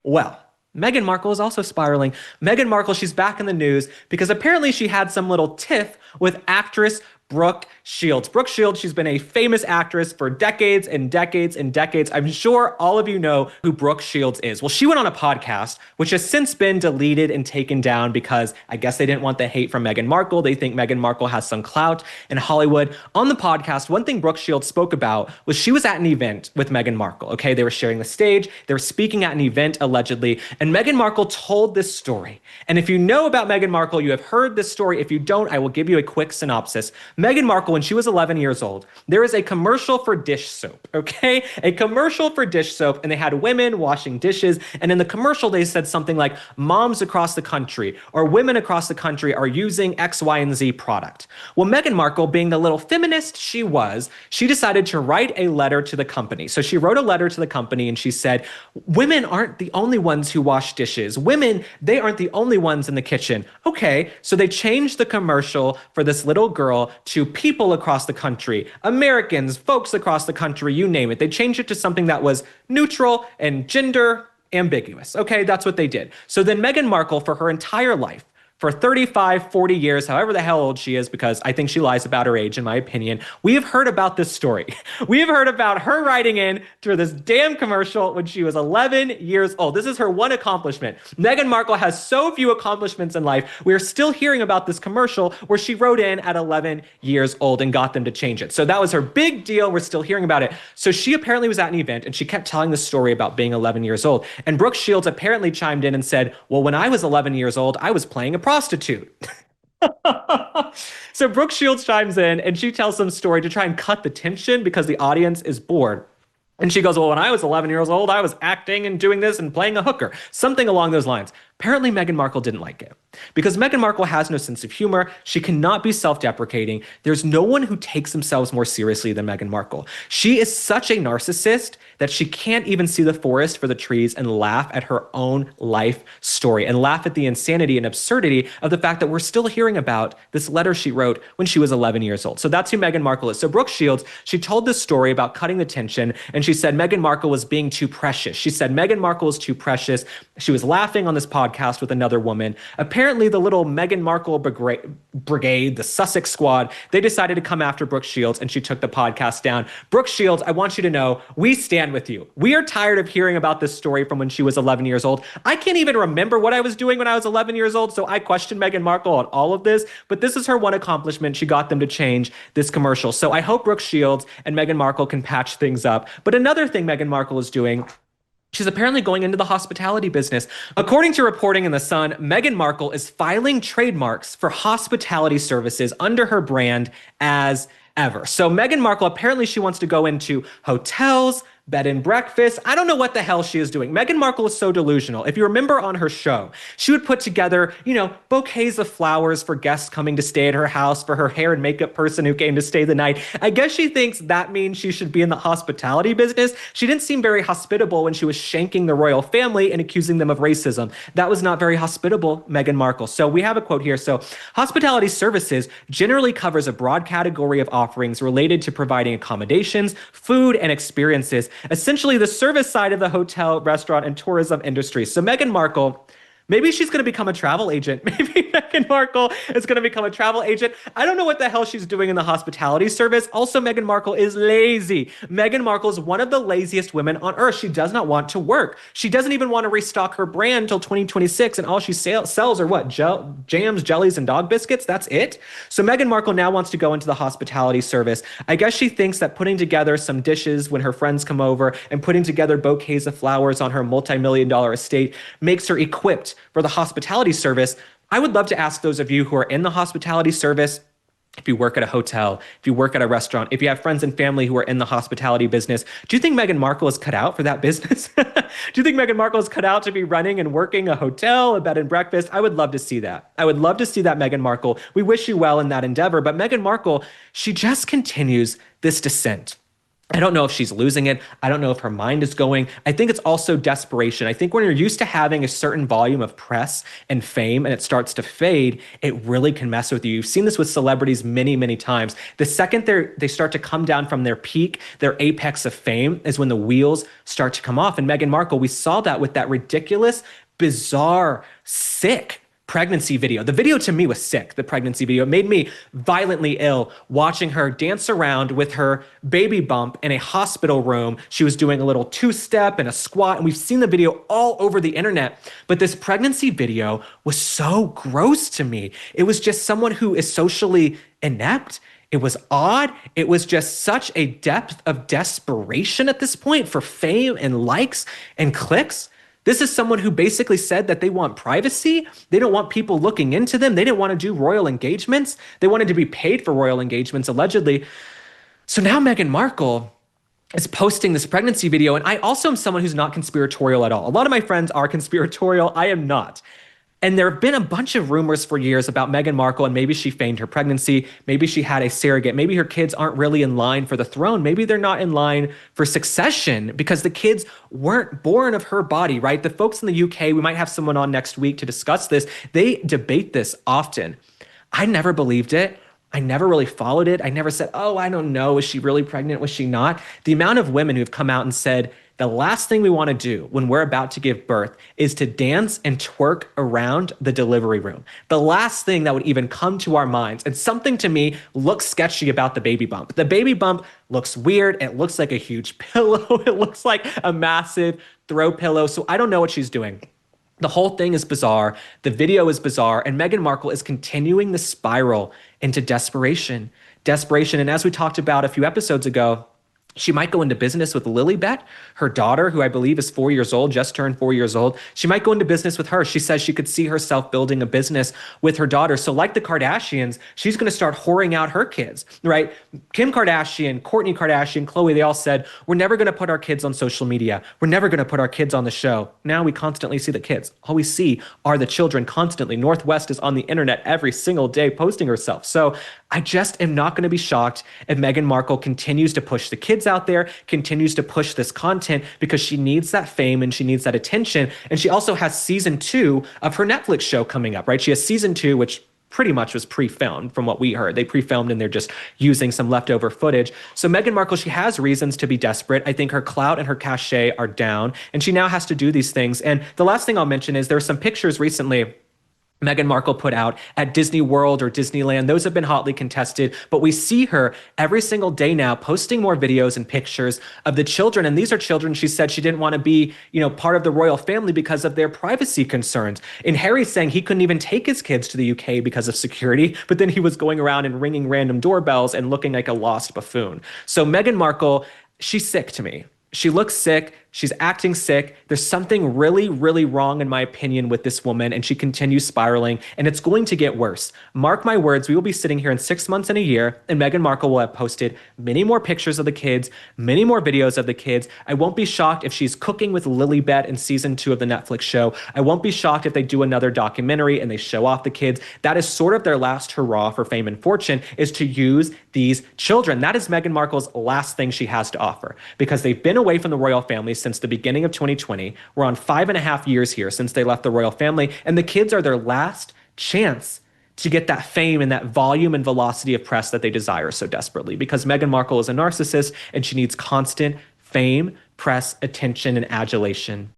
Well, Meghan Markle is also spiraling. Meghan Markle, she's back in the news because apparently she had some little tiff with actress Brooke Shields. Brooke Shields, she's been a famous actress for decades and decades and decades. I'm sure all of you know who Brooke Shields is. Well, she went on a podcast, which has since been deleted and taken down because I guess they didn't want the hate from Meghan Markle. They think Meghan Markle has some clout in Hollywood. On the podcast, one thing Brooke Shields spoke about was she was at an event with Meghan Markle. Okay, they were sharing the stage. They were speaking at an event, allegedly. And Meghan Markle told this story. And if you know about Meghan Markle, you have heard this story. If you don't, I will give you a quick synopsis. Meghan Markle, when she was 11 years old, there is a commercial for dish soap, okay? A commercial for dish soap, and they had women washing dishes. And in the commercial, they said something like, moms across the country or women across the country are using X, Y, and Z product. Well, Meghan Markle, being the little feminist she was, she decided to write a letter to the company. So she wrote a letter to the company and she said, women aren't the only ones who wash dishes. Women, they aren't the only ones in the kitchen. Okay, so they changed the commercial for this little girl to people across the country, Americans, folks across the country, you name it. They changed it to something that was neutral and gender ambiguous. Okay, that's what they did. So then Meghan Markle, for her entire life, for 35, 40 years, however the hell old she is, because I think she lies about her age, in my opinion, we have heard about this story. We have heard about her writing in to this damn commercial when she was 11 years old. This is her one accomplishment. Meghan Markle has so few accomplishments in life. We are still hearing about this commercial where she wrote in at 11 years old and got them to change it. So that was her big deal. We're still hearing about it. So she apparently was at an event and she kept telling the story about being 11 years old. And Brooke Shields apparently chimed in and said, well, when I was 11 years old, I was playing a prostitute. So Brooke Shields chimes in and she tells some story to try and cut the tension because the audience is bored. And she goes, well, when I was 11 years old, I was acting and doing this and playing a hooker, something along those lines. Apparently, Meghan Markle didn't like it because Meghan Markle has no sense of humor. She cannot be self-deprecating. There's no one who takes themselves more seriously than Meghan Markle. She is such a narcissist that she can't even see the forest for the trees and laugh at her own life story and laugh at the insanity and absurdity of the fact that we're still hearing about this letter she wrote when she was 11 years old. So that's who Meghan Markle is. So Brooke Shields, she told this story about cutting the tension, and she said Meghan Markle was being too precious. She said Meghan Markle is too precious. She was laughing on this podcast with another woman. Apparently, the little Meghan Markle brigade, the Sussex squad, they decided to come after Brooke Shields, and she took the podcast down. Brooke Shields, I want you to know, we stand with you. We are tired of hearing about this story from when she was 11 years old. I can't even remember what I was doing when I was 11 years old, so I question Meghan Markle on all of this, but this is her one accomplishment. She got them to change this commercial. So I hope Brooke Shields and Meghan Markle can patch things up. But another thing Meghan Markle is doing, she's apparently going into the hospitality business. According to reporting in The Sun, Meghan Markle is filing trademarks for hospitality services under her brand as ever. So Meghan Markle, apparently she wants to go into hotels, bed and breakfast. I don't know what the hell she is doing. Meghan Markle is so delusional. If you remember on her show, she would put together, bouquets of flowers for guests coming to stay at her house, for her hair and makeup person who came to stay the night. I guess she thinks that means she should be in the hospitality business. She didn't seem very hospitable when she was shanking the royal family and accusing them of racism. That was not very hospitable, Meghan Markle. So we have a quote here. So hospitality services generally covers a broad category of offerings related to providing accommodations, food, and experiences, essentially the service side of the hotel, restaurant, and tourism industry. So Meghan Markle, maybe she's going to become a travel agent. Maybe Meghan Markle is going to become a travel agent. I don't know what the hell she's doing in the hospitality service. Also, Meghan Markle is lazy. Meghan Markle is one of the laziest women on earth. She does not want to work. She doesn't even want to restock her brand until 2026, and all she sells are what? Jams, jellies, and dog biscuits? That's it? So Meghan Markle now wants to go into the hospitality service. I guess she thinks that putting together some dishes when her friends come over and putting together bouquets of flowers on her multi-million-dollar estate makes her equipped for the hospitality service. I would love to ask those of you who are in the hospitality service, if you work at a hotel, if you work at a restaurant, if you have friends and family who are in the hospitality business, do you think Meghan Markle is cut out for that business? Do you think Meghan Markle is cut out to be running and working a hotel, a bed and breakfast? I would love to see that. I would love to see that, Meghan Markle. We wish you well in that endeavor. But Meghan Markle, she just continues this descent I don't know if she's losing it. I don't know if her mind is going. I think it's also desperation. I think when you're used to having a certain volume of press and fame and it starts to fade, it really can mess with you. You've seen this with celebrities many, many times. The second they start to come down from their peak, their apex of fame, is when the wheels start to come off. And Meghan Markle, we saw that with that ridiculous, bizarre, sick pregnancy video. The video to me was sick, the pregnancy video. It made me violently ill watching her dance around with her baby bump in a hospital room. She was doing a little two-step and a squat, and we've seen the video all over the internet. But this pregnancy video was so gross to me. It was just someone who is socially inept. It was odd. It was just such a depth of desperation at this point for fame and likes and clicks. This is someone who basically said that they want privacy. They don't want people looking into them. They didn't want to do royal engagements. They wanted to be paid for royal engagements, allegedly. So now Meghan Markle is posting this pregnancy video. And I also am someone who's not conspiratorial at all. A lot of my friends are conspiratorial. I am not. And there have been a bunch of rumors for years about Meghan Markle, and maybe she feigned her pregnancy. Maybe she had a surrogate. Maybe her kids aren't really in line for the throne. Maybe they're not in line for succession because the kids weren't born of her body, right? The folks in the UK, we might have someone on next week to discuss this. They debate this often. I never believed it. I never really followed it. I never said, oh, I don't know. Was she really pregnant? Was she not? The amount of women who've come out and said, the last thing we want to do when we're about to give birth is to dance and twerk around the delivery room. The last thing that would even come to our minds, and something to me looks sketchy about the baby bump. The baby bump looks weird. It looks like a huge pillow. It looks like a massive throw pillow. So I don't know what she's doing. The whole thing is bizarre. The video is bizarre. And Meghan Markle is continuing the spiral into desperation. Desperation. And as we talked about a few episodes ago, she might go into business with Lilibet, her daughter, who I believe is 4 years old, just turned 4 years old. She might go into business with her. She says she could see herself building a business with her daughter. So like the Kardashians, she's going to start whoring out her kids, right? Kim Kardashian, Kourtney Kardashian, Khloe, they all said, we're never going to put our kids on social media. We're never going to put our kids on the show. Now we constantly see the kids. All we see are the children constantly. Northwest is on the internet every single day posting herself. So I just am not going to be shocked if Meghan Markle continues to push the kids out there, continues to push this content because she needs that fame and she needs that attention. And she also has season 2 of her Netflix show coming up, right? She has season 2, which pretty much was pre-filmed from what we heard. They pre-filmed and they're just using some leftover footage. So Meghan Markle, she has reasons to be desperate. I think her clout and her cachet are down, and she now has to do these things. And the last thing I'll mention is there are some pictures recently Meghan Markle put out at Disney World or Disneyland. Those have been hotly contested, but we see her every single day now posting more videos and pictures of the children. And these are children she said she didn't want to be, part of the royal family because of their privacy concerns. And Harry's saying he couldn't even take his kids to the UK because of security, but then he was going around and ringing random doorbells and looking like a lost buffoon. So Meghan Markle, she's sick to me. She looks sick. She's acting sick. There's something really, really wrong, in my opinion, with this woman, and she continues spiraling, and it's going to get worse. Mark my words, we will be sitting here in 6 months and a year, and Meghan Markle will have posted many more pictures of the kids, many more videos of the kids. I won't be shocked if she's cooking with Lilibet in season 2 of the Netflix show. I won't be shocked if they do another documentary and they show off the kids. That is sort of their last hurrah for fame and fortune, is to use these children. That is Meghan Markle's last thing she has to offer, because they've been away from the royal family since the beginning of 2020. We're on 5.5 years here since they left the royal family, and the kids are their last chance to get that fame and that volume and velocity of press that they desire so desperately, because Meghan Markle is a narcissist and she needs constant fame, press, attention, and adulation.